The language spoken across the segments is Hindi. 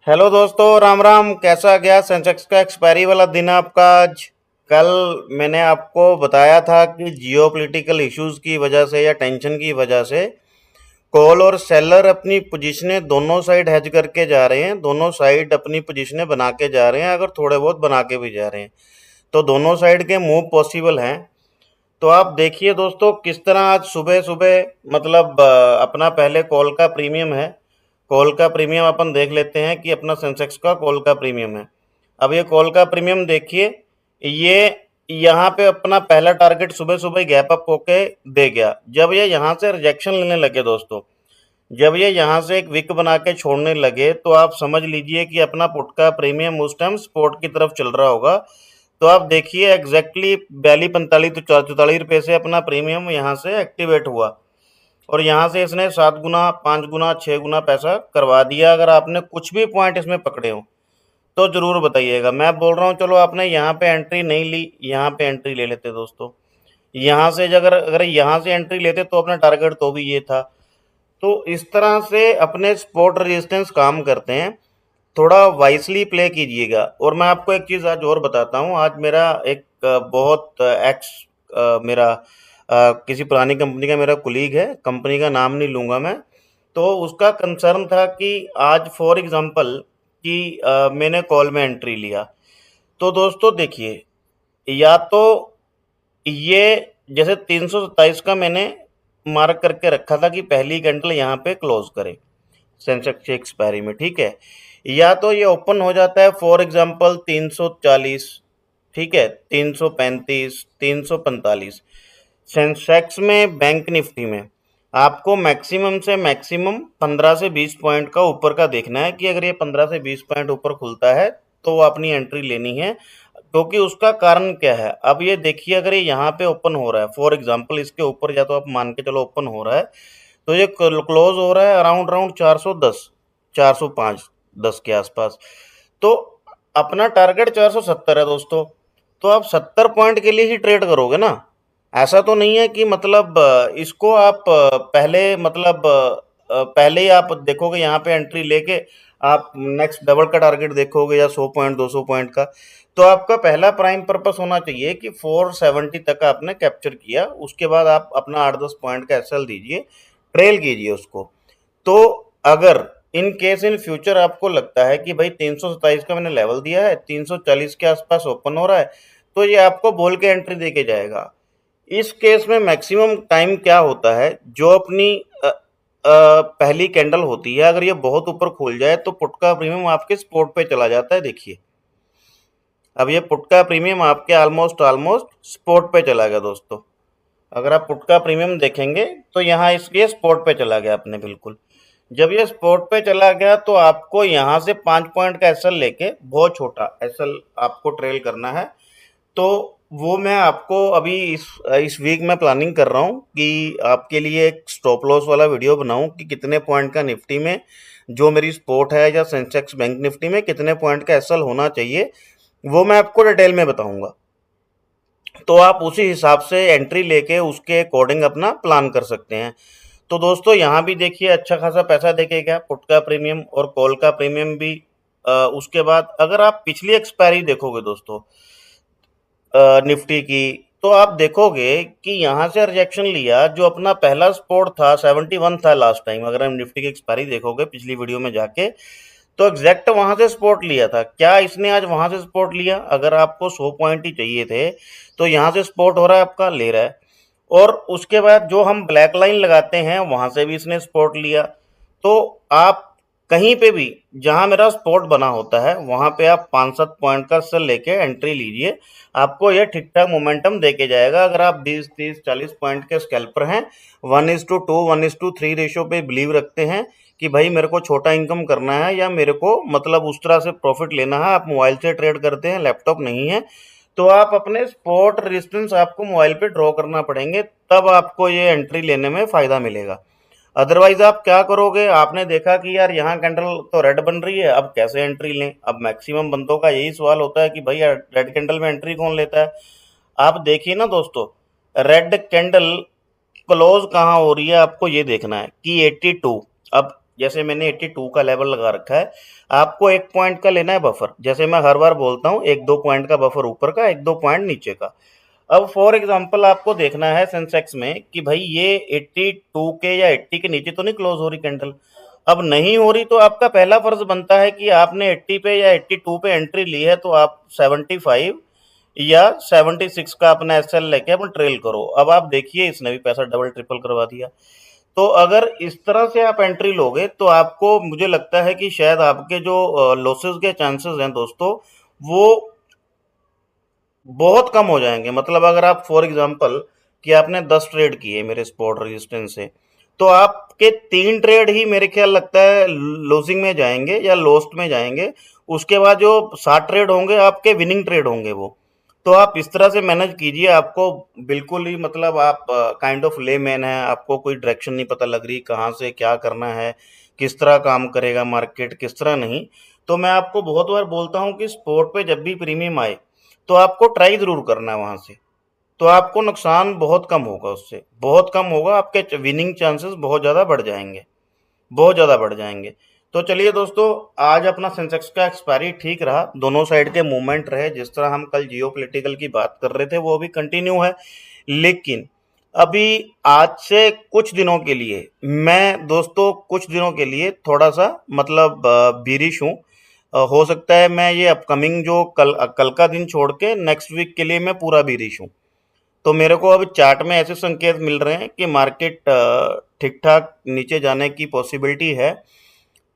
हेलो दोस्तों, राम राम। कैसा गया सेंसेक्स का एक्सपायरी वाला दिन आपका आज? कल मैंने आपको बताया था कि जियोपॉलिटिकल इश्यूज की वजह से या टेंशन की वजह से कॉल और सेलर अपनी पोजीशनें दोनों साइड हेज करके जा रहे हैं। दोनों साइड अपनी पोजीशनें बना के जा रहे हैं, अगर थोड़े बहुत बना के भी जा रहे हैं तो दोनों साइड के मूव पॉसिबल हैं। तो आप देखिए दोस्तों, किस तरह आज सुबह सुबह मतलब अपना पहले कॉल का प्रीमियम है। कॉल का प्रीमियम अपन देख लेते हैं कि अपना सेंसेक्स का कॉल का प्रीमियम है। अब ये कॉल का प्रीमियम देखिए, ये यहाँ पे अपना पहला टारगेट सुबह सुबह गैप अप होके दे गया। जब ये यहाँ से रिजेक्शन लेने लगे दोस्तों, जब ये यहाँ से एक विक बना के छोड़ने लगे, तो आप समझ लीजिए कि अपना पुट का प्रीमियम उस टाइम सपोर्ट की तरफ चल रहा होगा। तो आप देखिए एग्जैक्टली 42-45 तो 44 रुपये से अपना प्रीमियम यहाँ से एक्टिवेट हुआ और यहाँ से इसने 7 गुना 5 गुना 6 गुना पैसा करवा दिया। अगर आपने कुछ भी पॉइंट इसमें पकड़े हो तो जरूर बताइएगा। मैं बोल रहा हूँ चलो आपने यहाँ पे एंट्री नहीं ली, यहाँ पे एंट्री ले लेते दोस्तों। यहाँ से अगर अगर यहाँ से एंट्री लेते तो अपना टारगेट तो भी ये था। तो इस तरह से अपने सपोर्ट रेजिस्टेंस काम करते हैं। थोड़ा वाइसली प्ले कीजिएगा। और मैं आपको एक चीज़ आज और बताता हूँ। आज मेरा एक बहुत एक्स मेरा किसी पुरानी कंपनी का मेरा कुलीग है, कंपनी का नाम नहीं लूँगा मैं। तो उसका कंसर्न था कि आज फॉर एग्जांपल कि मैंने कॉल में एंट्री लिया, तो दोस्तों देखिए, या तो ये जैसे 327 का मैंने मार्क करके रखा था कि पहली कैंडल यहाँ पे क्लोज करे सेंसेक्स की एक्सपायरी में, ठीक है। या तो ये ओपन हो जाता है फॉर एग्जांपल 340, ठीक है, 335, 345। सेंसेक्स में बैंक निफ्टी में आपको मैक्सिमम से मैक्सिमम 15 से 20 पॉइंट का ऊपर का देखना है कि अगर ये 15 से 20 पॉइंट ऊपर खुलता है तो अपनी एंट्री लेनी है। क्योंकि उसका कारण क्या है, अब ये देखिए, अगर ये यहाँ पे ओपन हो रहा है फॉर एग्जांपल इसके ऊपर, या तो आप मान के चलो ओपन हो रहा है, तो ये क्लोज हो रहा है अराउंड अराउंड 410 405 10 के आसपास। तो अपना टारगेट 470 है दोस्तों। तो आप 70 पॉइंट के लिए ही ट्रेड करोगे ना। ऐसा तो नहीं है कि मतलब इसको आप पहले मतलब पहले ही आप देखोगे यहाँ पे एंट्री लेके आप नेक्स्ट डबल का टारगेट देखोगे या 100 पॉइंट 200 पॉइंट का। तो आपका पहला प्राइम पर्पस होना चाहिए कि 470 तक आपने कैप्चर किया, उसके बाद आप अपना 8-10 पॉइंट का एसएल दीजिए, ट्रेल कीजिए उसको। तो अगर इन केस इन फ्यूचर आपको लगता है कि भाई 327 का मैंने लेवल दिया है, 340 के आसपास ओपन हो रहा है, तो ये आपको बोल के एंट्री देके जाएगा। इस केस में मैक्सिमम टाइम क्या होता है, जो अपनी पहली कैंडल होती है, अगर ये बहुत ऊपर खुल जाए तो पुट का प्रीमियम आपके स्पॉट पे चला जाता है। देखिए, अब ये पुट का प्रीमियम आपके ऑलमोस्ट ऑलमोस्ट स्पॉट पे चला गया दोस्तों। अगर आप पुट का प्रीमियम देखेंगे तो यहाँ इसके स्पॉट पे चला गया अपने, बिल्कुल। जब ये स्पॉट पे चला गया तो आपको यहाँ से 5 पॉइंट का एसएल लेके, बहुत छोटा एसएल आपको ट्रेल करना है। तो वो मैं आपको अभी इस वीक में प्लानिंग कर रहा हूँ कि आपके लिए एक स्टॉप लॉस वाला वीडियो बनाऊं कि कितने पॉइंट का निफ्टी में जो मेरी सपोर्ट है, या सेंसेक्स बैंक निफ्टी में कितने पॉइंट का एसएल होना चाहिए, वो मैं आपको डिटेल में बताऊंगा। तो आप उसी हिसाब से एंट्री लेके उसके अकॉर्डिंग अपना प्लान कर सकते हैं। तो दोस्तों यहाँ भी देखिए अच्छा खासा पैसा देके गया पुट का प्रीमियम और कॉल का प्रीमियम भी। उसके बाद अगर आप पिछली एक्सपायरी देखोगे दोस्तों निफ्टी की, तो आप देखोगे कि यहाँ से रिजेक्शन लिया, जो अपना पहला सपोर्ट था 71 था लास्ट टाइम। अगर हम निफ्टी की एक्सपायरी देखोगे पिछली वीडियो में जाके, तो एग्जैक्ट वहां से सपोर्ट लिया था। क्या इसने आज वहां से सपोर्ट लिया? अगर आपको 100 पॉइंट ही चाहिए थे तो यहाँ से सपोर्ट हो रहा है, आपका ले रहा है। और उसके बाद जो हम ब्लैक लाइन लगाते हैं वहां से भी इसने सपोर्ट लिया। तो आप कहीं पे भी जहां मेरा सपोर्ट बना होता है वहां पे आप 5-7 पॉइंट का सेल लेके एंट्री लीजिए, आपको यह ठीक ठाक मोमेंटम देके जाएगा। अगर आप 20-30-40 पॉइंट के स्कैल्पर हैं, 1:2 1:3 रेशो पे बिलीव रखते हैं कि भाई मेरे को छोटा इनकम करना है, या मेरे को मतलब उस तरह से प्रॉफिट लेना है, आप मोबाइल से ट्रेड करते हैं, लैपटॉप नहीं है, तो आप अपने स्पॉट रेजिस्टेंस आपको मोबाइल पे ड्रॉ करना पड़ेंगे, तब आपको ये एंट्री लेने में फायदा मिलेगा। अदरवाइज आप क्या करोगे? आपने देखा कि यार यहाँ कैंडल तो रेड बन रही है, अब कैसे एंट्री लें? अब मैक्सिमम बंदों का यही सवाल होता है कि भाई रेड कैंडल में एंट्री कौन लेता है। आप देखिए ना दोस्तों, रेड कैंडल क्लोज कहाँ हो रही है, आपको ये देखना है कि 82। अब जैसे मैंने 82 का लेवल लगा रखा है, आपको 1 पॉइंट का लेना है बफर। जैसे मैं हर बार बोलता हूँ 1-2 पॉइंट का बफर ऊपर का, 1-2 पॉइंट नीचे का। अब फॉर एग्जांपल आपको देखना है सेंसेक्स में कि भाई ये 82 के या 80 के नीचे तो नहीं क्लोज हो रही कैंडल। अब नहीं हो रही तो आपका पहला फर्ज बनता है कि आपने 80 पे या 82 पे एंट्री ली है तो आप 75 या 76 का अपना एसएल लेके अपन ट्रेल करो। अब आप देखिए इसने भी पैसा डबल ट्रिपल करवा दिया। तो अगर इस तरह से आप एंट्री लोगे तो आपको, मुझे लगता है कि शायद आपके जो लॉसेस के चांसेस हैं दोस्तों, वो बहुत कम हो जाएंगे। मतलब अगर आप फॉर एग्जांपल कि आपने 10 ट्रेड किए मेरे स्पॉट रेजिस्टेंस से, तो आपके 3 ट्रेड ही मेरे ख्याल लगता है लॉसिंग में जाएंगे या लॉस्ट में जाएंगे। उसके बाद जो 7 ट्रेड होंगे आपके विनिंग ट्रेड होंगे वो। तो आप इस तरह से मैनेज कीजिए। आपको बिल्कुल ही, मतलब आप काइंड ऑफ ले मैन है, आपको कोई डायरेक्शन नहीं पता लग रही कहाँ से क्या करना है, किस तरह काम करेगा मार्केट, किस तरह नहीं। तो मैं आपको बहुत बार बोलता हूँ कि स्पॉट पे जब भी प्रीमियम आए तो आपको ट्राई ज़रूर करना है वहाँ से। तो आपको नुकसान बहुत कम होगा, उससे बहुत कम होगा, आपके विनिंग चांसेस बहुत ज़्यादा बढ़ जाएंगे, बहुत ज़्यादा बढ़ जाएंगे। तो चलिए दोस्तों, आज अपना सेंसेक्स का एक्सपायरी ठीक रहा, दोनों साइड के मूवमेंट रहे। जिस तरह हम कल जियोपॉलिटिकल की बात कर रहे थे वो भी कंटिन्यू है। लेकिन अभी आज से कुछ दिनों के लिए मैं दोस्तों, कुछ दिनों के लिए थोड़ा सा मतलब बीरिश हूँ। हो सकता है मैं ये अपकमिंग जो कल का दिन छोड़ के नेक्स्ट वीक के लिए मैं पूरा बीरिश हूँ। तो मेरे को अब चार्ट में ऐसे संकेत मिल रहे हैं कि मार्केट ठीक ठाक नीचे जाने की पॉसिबिलिटी है।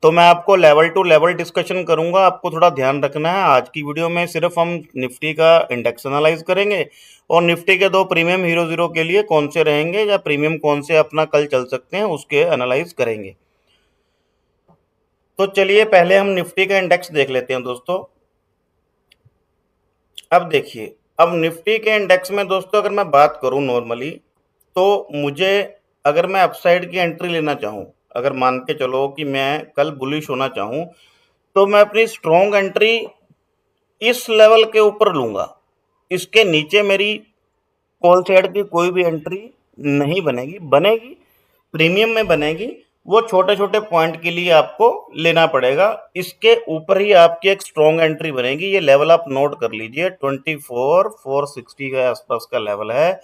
तो मैं आपको लेवल टू लेवल डिस्कशन करूंगा, आपको थोड़ा ध्यान रखना है। आज की वीडियो में सिर्फ हम निफ्टी का इंडेक्स एनालाइज करेंगे और निफ्टी के 2 प्रीमियम हीरो जीरो के लिए कौन से रहेंगे या प्रीमियम कौन से अपना कल चल सकते हैं उसके एनालाइज करेंगे। तो चलिए पहले हम निफ्टी का इंडेक्स देख लेते हैं दोस्तों। अब देखिए, अब निफ्टी के इंडेक्स में दोस्तों अगर मैं बात करूं नॉर्मली, तो मुझे, अगर मैं अपसाइड की एंट्री लेना चाहूं, अगर मान के चलो कि मैं कल बुलिश होना चाहूं, तो मैं अपनी स्ट्रॉन्ग एंट्री इस लेवल के ऊपर लूंगा। इसके नीचे मेरी कॉल साइड की कोई भी एंट्री नहीं बनेगी। बनेगी प्रीमियम में बनेगी, वो छोटे छोटे पॉइंट के लिए आपको लेना पड़ेगा। इसके ऊपर ही आपकी एक स्ट्रॉन्ग एंट्री बनेगी। ये लेवल आप नोट कर लीजिए, 24,460 के आसपास का लेवल है।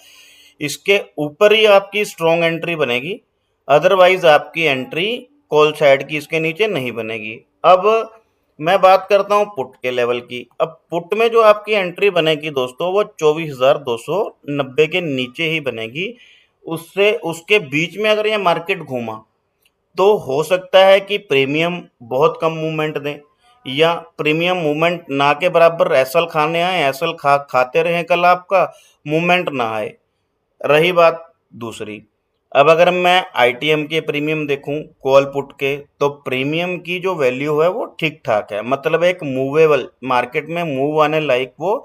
इसके ऊपर ही आपकी स्ट्रॉन्ग एंट्री बनेगी, अदरवाइज आपकी एंट्री कॉल साइड की इसके नीचे नहीं बनेगी। अब मैं बात करता हूं पुट के लेवल की। अब पुट में जो आपकी एंट्री बनेगी दोस्तों, वो 24,290 के नीचे ही बनेगी। उससे उसके बीच में अगर ये मार्केट घूमा तो हो सकता है कि प्रीमियम बहुत कम मूवमेंट दें, या प्रीमियम मूवमेंट ना के बराबर एसएल खाने आए, एसएल खाते रहें, कल आपका मूवमेंट ना आए। रही बात दूसरी, अब अगर मैं आईटीएम के प्रीमियम देखूं कॉल पुट के, तो प्रीमियम की जो वैल्यू है वो ठीक ठाक है। मतलब एक मूवेबल, मार्केट में मूव आने लायक वो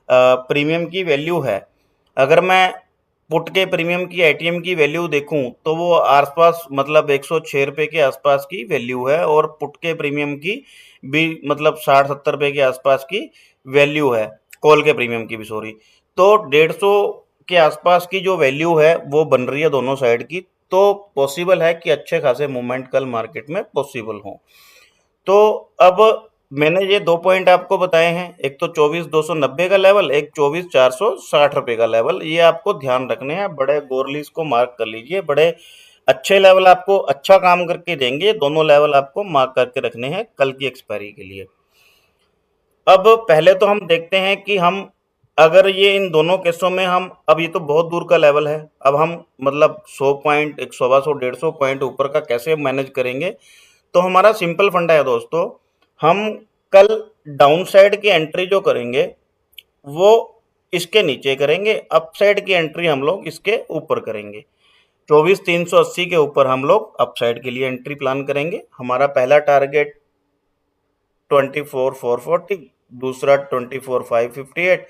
प्रीमियम की वैल्यू है। अगर मैं पुट के प्रीमियम की आईटीएम की वैल्यू देखूं तो वो आसपास, मतलब 106 रुपये के आसपास की वैल्यू है, और पुट के प्रीमियम की भी मतलब 60-70 रुपये के आसपास की वैल्यू है, कॉल के प्रीमियम की भी, सॉरी। तो 150 के आसपास की जो वैल्यू है वो बन रही है दोनों साइड की। तो पॉसिबल है कि अच्छे खासे मूवमेंट कल मार्केट में पॉसिबल हो। तो अब मैंने ये 2 पॉइंट आपको बताए हैं, एक तो 24,290 का लेवल, एक 24,460 रुपये का लेवल। ये आपको ध्यान रखने हैं, बड़े गौरली इसको मार्क कर लीजिए। बड़े अच्छे लेवल आपको अच्छा काम करके देंगे, दोनों लेवल आपको मार्क करके रखने हैं कल की एक्सपायरी के लिए। अब पहले तो हम देखते हैं कि हम, अगर ये इन दोनों केसों में हम, अब ये तो बहुत दूर का लेवल है, अब हम मतलब 100 पॉइंट, 100 150 पॉइंट ऊपर का कैसे मैनेज करेंगे। तो हमारा सिंपल फंडा है दोस्तों, हम कल डाउन साइड की एंट्री जो करेंगे वो इसके नीचे करेंगे, अप साइड की एंट्री हम लोग इसके ऊपर करेंगे। 24,380 के ऊपर हम लोग अप साइड के लिए एंट्री प्लान करेंगे। हमारा पहला टारगेट 24,440, दूसरा 24,558,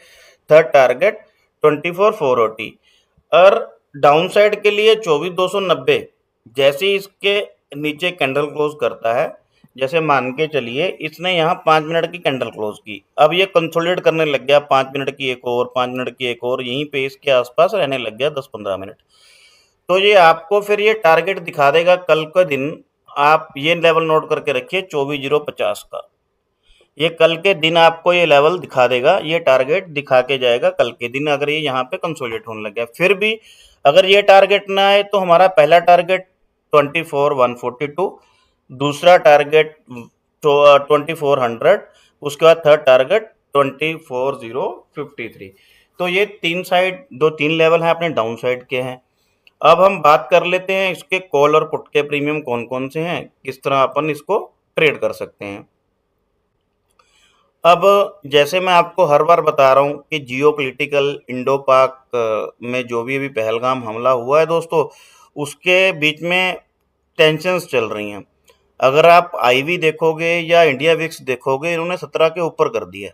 थर्ड टारगेट 24,480। और डाउन साइड के लिए 24,290 जैसे ही इसके नीचे कैंडल क्लोज करता है, जैसे मान के चलिए इसने यहाँ 5 मिनट की कैंडल क्लोज की, अब ये कंसोलिडेट करने लग गया, 5 मिनट की एक और, 5 मिनट की एक और, यहीं पे इसके आसपास रहने लग गया 10-15 मिनट। तो ये आपको फिर ये टारगेट दिखा देगा कल का दिन आप ये लेवल नोट करके रखिए 24,050 का। ये कल के दिन आपको ये लेवल दिखा देगा, ये टारगेट दिखा के जाएगा कल के दिन, अगर ये यहाँ पे कंसोलिडेट होने लग गया। फिर भी अगर ये टारगेट ना आए तो हमारा पहला टारगेट 24,142, दूसरा टारगेट तो 2400, उसके बाद थर्ड टारगेट 24,053। तो ये तीन लेवल हैं अपने डाउन साइड के हैं। अब हम बात कर लेते हैं इसके कॉल और पुट के प्रीमियम कौन कौन से हैं, किस तरह अपन इसको ट्रेड कर सकते हैं। अब जैसे मैं आपको हर बार बता रहा हूँ कि जियो पोलिटिकल इंडो पाक में जो भी अभी पहलगाम हमला हुआ है दोस्तों, उसके बीच में टेंशन्स चल रही हैं। अगर आप आईवी देखोगे या इंडिया विक्स देखोगे, इन्होंने 17 के ऊपर कर दिया।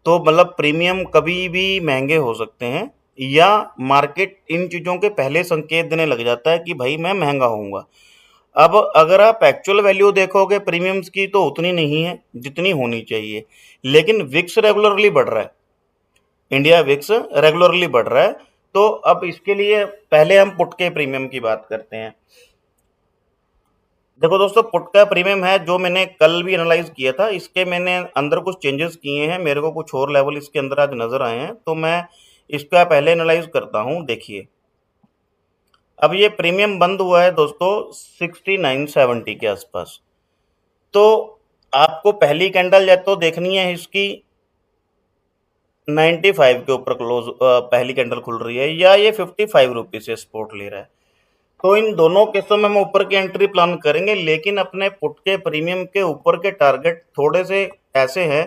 तो मतलब प्रीमियम कभी भी महंगे हो सकते हैं, या मार्केट इन चीज़ों के पहले संकेत देने लग जाता है कि भाई मैं महंगा होऊंगा। अब अगर आप एक्चुअल वैल्यू देखोगे प्रीमियम्स की, तो उतनी नहीं है जितनी होनी चाहिए, लेकिन विक्स रेगुलरली बढ़ रहा है, इंडिया विक्स रेगुलरली बढ़ रहा है। तो अब इसके लिए पहले हम पुट के प्रीमियम की बात करते हैं। देखो दोस्तों, पुट का प्रीमियम है जो मैंने कल भी एनालाइज किया था, इसके मैंने अंदर कुछ चेंजेस किए हैं, मेरे को कुछ और लेवल इसके अंदर आज नजर आए हैं, तो मैं इसका पहले एनालाइज करता हूं। देखिए, अब ये प्रीमियम बंद हुआ है दोस्तों 6970 के आसपास। तो आपको पहली कैंडल या तो देखनी है इसकी 95 के ऊपर क्लोज, पहली कैंडल खुल रही है, या ये 55 रुपीज से सपोर्ट ले रहा है। तो इन दोनों केसों में हम ऊपर की एंट्री प्लान करेंगे, लेकिन अपने पुट के प्रीमियम के ऊपर के टारगेट थोड़े से ऐसे हैं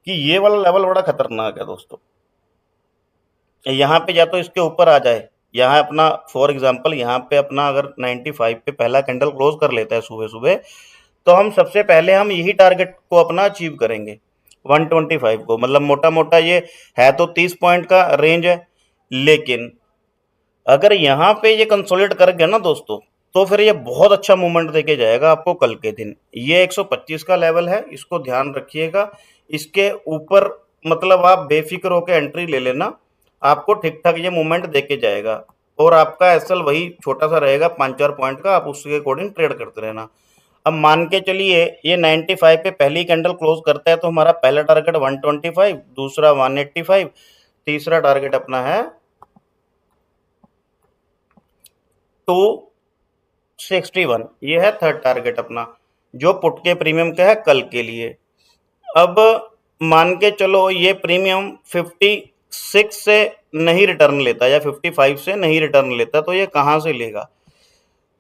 कि ये वाला लेवल बड़ा खतरनाक है दोस्तों। यहाँ पे या तो इसके ऊपर आ जाए, यहाँ अपना फॉर एग्जांपल यहाँ पे अपना अगर 95 पे पहला कैंडल क्लोज कर लेता है सुबह सुबह, तो हम सबसे पहले हम यही टारगेट को अपना अचीव करेंगे 125 को। मतलब मोटा मोटा ये है तो 30 पॉइंट का रेंज है, लेकिन अगर यहाँ पे ये कंसोलिडेट कर गया ना दोस्तों, तो फिर ये बहुत अच्छा मूवमेंट देके जाएगा आपको कल के दिन। ये 125 का लेवल है, इसको ध्यान रखिएगा। इसके ऊपर मतलब आप बेफिक्र होकर एंट्री ले लेना, आपको ठीक ठाक ये मूवमेंट देके जाएगा, और आपका एसएल वही छोटा सा रहेगा 5-4 पॉइंट का, आप उसके अकॉर्डिंग ट्रेड करते रहना। अब मान के चलिए ये 95 पे पहली कैंडल क्लोज करता है, तो हमारा पहला टारगेट 125, दूसरा 185, तीसरा टारगेट अपना है 261। ये है थर्ड टारगेट अपना, जो पुट के प्रीमियम का है कल के लिए। अब मान के चलो ये प्रीमियम 56 से नहीं रिटर्न लेता या 55 से नहीं रिटर्न लेता, तो ये कहाँ से लेगा?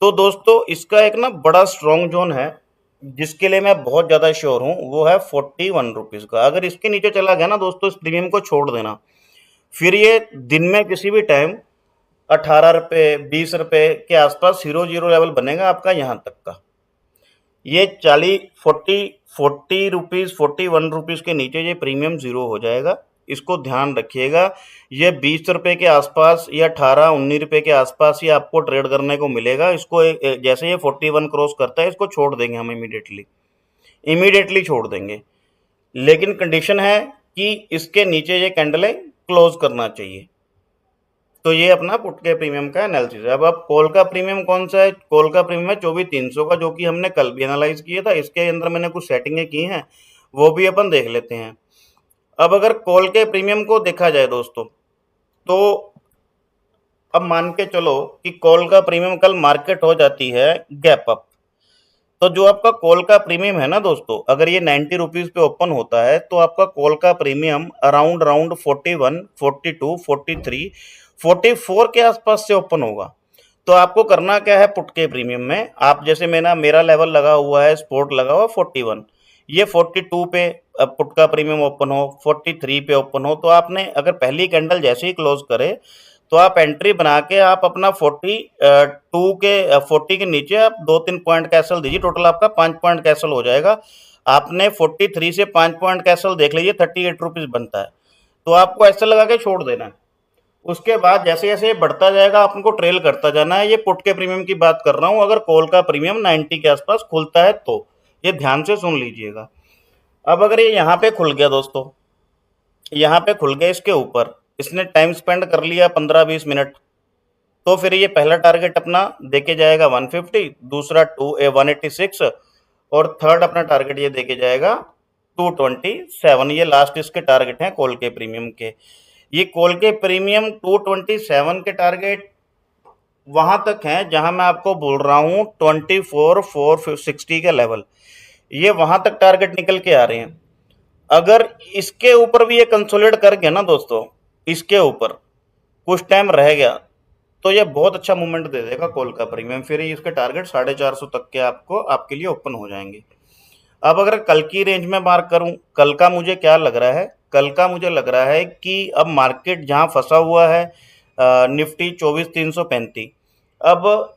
तो दोस्तों इसका एक ना बड़ा स्ट्रॉन्ग जोन है, जिसके लिए मैं बहुत ज़्यादा श्योर हूँ, वो है 41 रुपीज़ का। अगर इसके नीचे चला गया ना दोस्तों, इस प्रीमियम को छोड़ देना, फिर ये दिन में किसी भी टाइम 18 रुपये 20 रुपये के आसपास 0 लेवल बनेगा आपका यहाँ तक का। ये 40 रुपीज़ 41 रुपीज़ के नीचे ये प्रीमियम जीरो हो जाएगा, इसको ध्यान रखिएगा। ये 20 रुपये के आसपास या 18-19 रुपये के आसपास ही आपको ट्रेड करने को मिलेगा। इसको जैसे ये 41 क्रॉस करता है, इसको छोड़ देंगे हम इमीडिएटली छोड़ देंगे, लेकिन कंडीशन है कि इसके नीचे ये कैंडलें क्लोज करना चाहिए। तो ये अपना पुट के प्रीमियम का एनालिसिस है। अब कॉल का प्रीमियम कौन सा है? कॉल का प्रीमियम है 24,300 का, जो कि हमने कल भी एनालाइज किया था। इसके अंदर मैंने कुछ सेटिंगें की हैं, वो भी अपन देख लेते हैं। अब अगर कॉल के प्रीमियम को देखा जाए दोस्तों, तो अब मान के चलो कि कॉल का प्रीमियम कल मार्केट हो जाती है गैप अप, तो जो आपका कॉल का प्रीमियम है ना दोस्तों, अगर ये 90 रुपीज़ पे ओपन होता है, तो आपका कॉल का प्रीमियम अराउंड 41, 42, 43, 44 के आसपास से ओपन होगा। तो आपको करना क्या है पुट के प्रीमियम में, आप जैसे मेरा लेवल लगा हुआ है, सपोर्ट लगा हुआ 41, ये 42 पे पुट का प्रीमियम ओपन हो, 43 पे ओपन हो, तो आपने अगर पहली कैंडल जैसे ही क्लोज करे, तो आप एंट्री बना के आप अपना 40 के नीचे आप 2-3 पॉइंट कैसल दीजिए, टोटल आपका 5 पॉइंट कैसल हो जाएगा। आपने 43 से 5 पॉइंट कैसल देख लीजिए, 38 रुपीज़ बनता है, तो आपको ऐसे लगा के छोड़ देना है। उसके बाद जैसे जैसे ये बढ़ता जाएगा, आपको ट्रेल करता जाना है। ये पुट के प्रीमियम की बात कर रहा हूँ, अगर कॉल का प्रीमियम 90 के आसपास खुलता है तो ये ध्यान से सुन लीजिएगा। अब अगर ये यहाँ पे खुल गया दोस्तों, यहाँ पे खुल गया इसके ऊपर, इसने टाइम स्पेंड कर लिया 15-20 मिनट, तो फिर ये पहला टारगेट अपना देके जाएगा 150, दूसरा 186 और थर्ड अपना टारगेट ये देके जाएगा 227। ये लास्ट इसके टारगेट हैं कॉल के प्रीमियम के। ये कॉल के प्रीमियम 227 के टारगेट वहां तक हैं जहां मैं आपको बोल रहा हूं 24,460 के लेवल, ये वहां तक टारगेट निकल के आ रहे हैं। अगर इसके ऊपर भी ये कंसोलिडेट कर गया ना दोस्तों, इसके ऊपर कुछ टाइम रह गया तो ये बहुत अच्छा मूवमेंट दे देगा कॉल का प्रीमियम, फिर इसके टारगेट 450 तक के आपको आपके लिए ओपन हो जाएंगे। अब अगर कल की रेंज में मार्क करूं, कल का मुझे क्या लग रहा है, कल का मुझे लग रहा है कि अब मार्केट जहां फंसा हुआ है निफ्टी 24,335, अब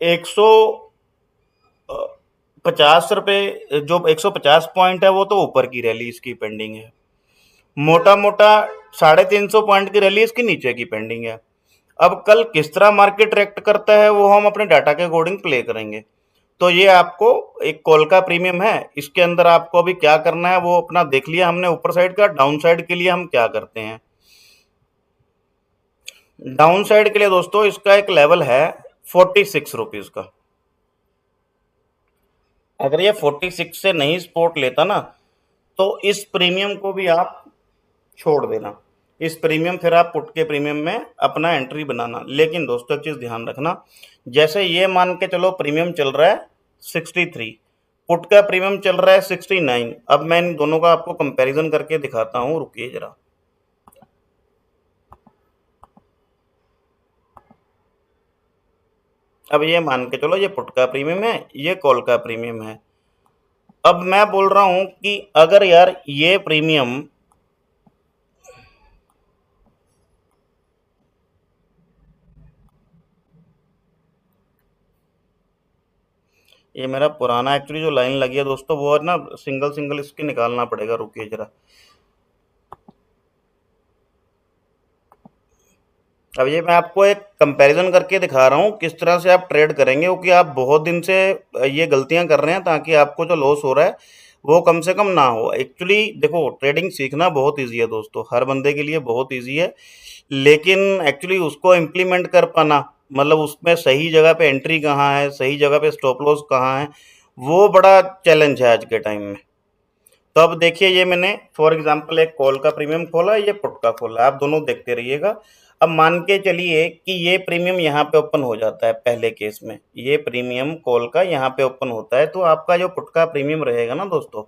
150 रुपये, जो 150 पॉइंट है वो तो ऊपर की रैली इसकी पेंडिंग है, मोटा मोटा 350 पॉइंट की रैली इसकी नीचे की पेंडिंग है। अब कल किस तरह मार्केट रिएक्ट करता है वो हम अपने डाटा के अकॉर्डिंग प्ले करेंगे। तो ये आपको एक कॉल का प्रीमियम है, इसके अंदर आपको अभी क्या करना है वो अपना देख लिया हमने ऊपर साइड का। डाउन साइड के लिए हम क्या करते हैं, डाउन साइड के लिए दोस्तों इसका एक लेवल है 46 रुपीज का। अगर ये 46 से नहीं सपोर्ट लेता ना तो इस प्रीमियम को भी आप छोड़ देना, इस प्रीमियम फिर आप पुट के प्रीमियम में अपना एंट्री बनाना। लेकिन दोस्तों एक चीज़ ध्यान रखना, जैसे ये मान के चलो प्रीमियम चल रहा है 63, पुट का प्रीमियम चल रहा है 69। अब मैं इन दोनों का आपको कंपैरिजन करके दिखाता हूँ, रुकिए जरा। अब ये मान के चलो ये पुट का प्रीमियम है, ये कॉल का प्रीमियम है। अब मैं बोल रहा हूं कि अगर यार ये प्रीमियम ये मेरा पुराना एक्चुअली जो लाइन लगी है दोस्तों वो है ना, सिंगल सिंगल इसके निकालना पड़ेगा, रुकिए जरा। अब ये मैं आपको एक कंपैरिजन करके दिखा रहा हूँ किस तरह से आप ट्रेड करेंगे, क्योंकि आप बहुत दिन से ये गलतियां कर रहे हैं, ताकि आपको जो लॉस हो रहा है वो कम से कम ना हो। एक्चुअली देखो ट्रेडिंग सीखना बहुत ईजी है दोस्तों, हर बंदे के लिए बहुत ईजी है, लेकिन एक्चुअली उसको इम्प्लीमेंट कर पाना, मतलब उसमें सही जगह पे एंट्री कहाँ है, सही जगह पे स्टॉप लॉस कहाँ है, वो बड़ा चैलेंज है आज के टाइम में। तो अब देखिए ये मैंने फॉर एग्जांपल एक कॉल का प्रीमियम खोला, ये पुट का खोला, आप दोनों देखते रहिएगा। अब मान के चलिए कि ये प्रीमियम यहाँ पे ओपन हो जाता है, पहले केस में ये प्रीमियम कॉल का यहाँ पे ओपन होता है, तो आपका जो पुट का प्रीमियम रहेगा ना दोस्तों,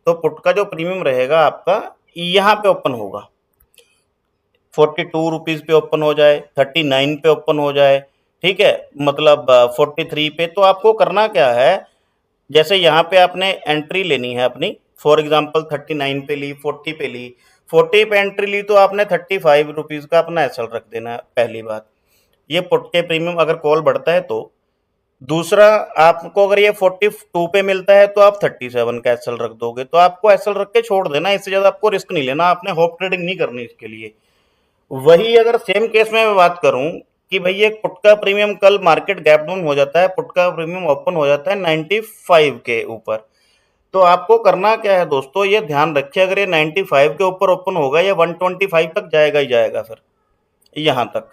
तो पुट का जो प्रीमियम रहेगा आपका यहाँ पे ओपन होगा, 42 रुपीज़ पे ओपन हो जाए, 39 पे ओपन हो जाए, ठीक है, मतलब 43 पे। तो आपको करना क्या है, जैसे यहाँ पे आपने एंट्री लेनी है अपनी, फॉर एग्जांपल 39 पे ली, 40 पे ली, 40 पे एंट्री ली तो आपने 35 रुपीज़ का अपना एसएल रख देना है, पहली बात। ये पुट के प्रीमियम अगर कॉल बढ़ता है तो। दूसरा, आपको अगर ये 42 पे मिलता है तो आप 37 का एसएल रख दोगे, तो आपको एसएल रख के छोड़ देना, इससे ज़्यादा आपको रिस्क नहीं लेना, आपने होप ट्रेडिंग नहीं करनी इसके लिए। वही अगर सेम केस में मैं बात करूं कि भाई ये पुट का प्रीमियम कल मार्केट गैप डाउन हो जाता है, पुट का प्रीमियम ओपन हो जाता है 95 के ऊपर, तो आपको करना क्या है दोस्तों, ये ध्यान रखिए, अगर ये 95 के ऊपर ओपन होगा ये 125 तक जाएगा ही जाएगा, फिर यहाँ तक।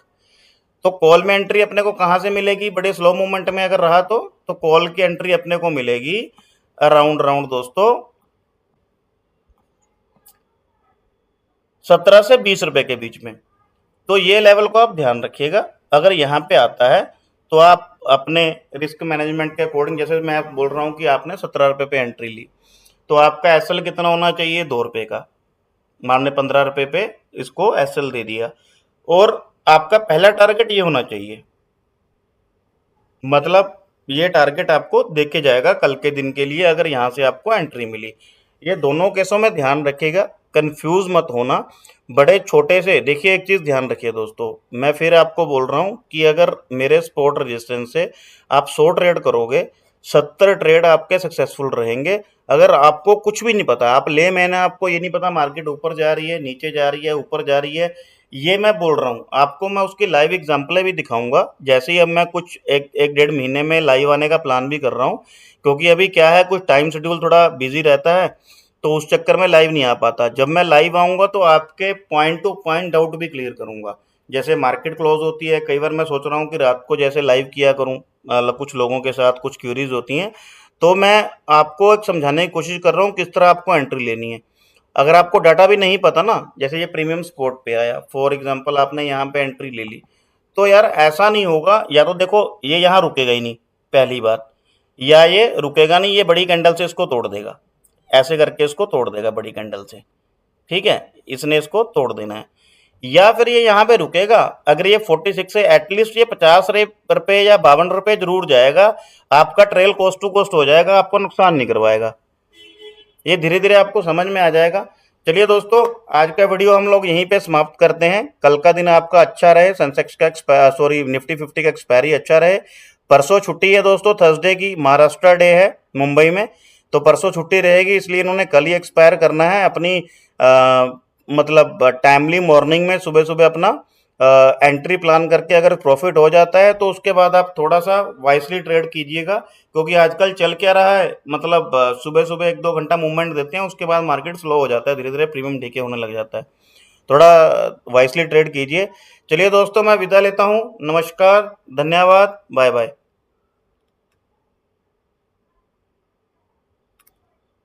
तो कॉल में एंट्री अपने को कहाँ से मिलेगी, बड़े स्लो मूवमेंट में अगर रहा तो कॉल की एंट्री अपने को मिलेगी अराउंड राउंड दोस्तों 17 से 20 रुपए के बीच में। तो ये लेवल को आप ध्यान रखिएगा, अगर यहाँ पे आता है तो आप अपने रिस्क मैनेजमेंट के अकॉर्डिंग, जैसे मैं बोल रहा हूँ कि आपने 17 रुपये पे एंट्री ली, तो आपका एसएल कितना होना चाहिए, 2 रुपये का, मान लें 15 रुपये पे इसको एसएल दे दिया, और आपका पहला टारगेट ये होना चाहिए, मतलब ये टारगेट आपको देके जाएगा कल के दिन के लिए अगर यहाँ से आपको एंट्री मिली। ये दोनों केसों में ध्यान रखिएगा, कंफ्यूज मत होना, बड़े छोटे से देखिए। एक चीज़ ध्यान रखिए दोस्तों, मैं फिर आपको बोल रहा हूँ कि अगर मेरे सपोर्ट रेजिस्टेंस से आप 100 ट्रेड करोगे, 70 ट्रेड आपके सक्सेसफुल रहेंगे। अगर आपको कुछ भी नहीं पता, आप ले मैंने आपको ये नहीं पता मार्केट ऊपर जा रही है, नीचे जा रही है, ऊपर जा रही है, ये मैं बोल रहा हूँ आपको, मैं उसकी लाइव एग्जांपलें भी दिखाऊंगा। जैसे ही अब मैं कुछ एक डेढ़ महीने में लाइव आने का प्लान भी कर रहा हूँ, क्योंकि अभी क्या है कुछ टाइम शेड्यूल थोड़ा बिजी रहता है, तो उस चक्कर में लाइव नहीं आ पाता। जब मैं लाइव आऊँगा तो आपके पॉइंट टू पॉइंट डाउट भी क्लियर करूँगा, जैसे मार्केट क्लोज होती है, कई बार मैं सोच रहा हूँ कि रात को जैसे लाइव किया करूँ, कुछ लोगों के साथ कुछ क्यूरीज होती हैं, तो मैं आपको एक समझाने की कोशिश कर रहा हूँ किस तरह आपको एंट्री लेनी है। अगर आपको डाटा भी नहीं पता ना, जैसे ये प्रीमियम स्पॉट पे आया फॉर एग्जांपल, आपने यहाँ पे एंट्री ले ली, तो यार ऐसा नहीं होगा, या तो देखो ये यहाँ रुकेगा ही नहीं पहली बार, या ये रुकेगा नहीं, ये बड़ी कैंडल से इसको तोड़ देगा, ऐसे करके इसको तोड़ देगा बड़ी कैंडल से, ठीक है, इसने इसको तोड़ देना है। या फिर ये यहाँ पे रुकेगा, अगर ये 46 से एटलीस्ट ये 50 रुपए या 52 रुपए जरूर जाएगा, आपका ट्रेल कोस्ट टू कोस्ट हो जाएगा, आपको नुकसान नहीं करवाएगा। ये धीरे धीरे आपको समझ में आ जाएगा। चलिए दोस्तों, आज का वीडियो हम लोग यहीं पे समाप्त करते हैं। कल का दिन आपका अच्छा रहे, सेंसेक्स का निफ्टी 50 का एक्सपायरी अच्छा रहे। परसों छुट्टी है दोस्तों, थर्सडे की, महाराष्ट्र डे है मुंबई में, तो परसों छुट्टी रहेगी, इसलिए इन्होंने कल ही एक्सपायर करना है। अपनी मतलब टाइमली मॉर्निंग में सुबह सुबह अपना एंट्री प्लान करके अगर प्रॉफिट हो जाता है तो उसके बाद आप थोड़ा सा वाइसली ट्रेड कीजिएगा, क्योंकि आजकल चल क्या रहा है, मतलब सुबह सुबह 1-2 घंटा मूवमेंट देते हैं, उसके बाद मार्केट स्लो हो जाता है, धीरे धीरे प्रीमियम डीके होने लग जाता है। थोड़ा वाइसली ट्रेड कीजिए। चलिए दोस्तों, मैं विदा लेता हूँ। नमस्कार, धन्यवाद, बाय बाय।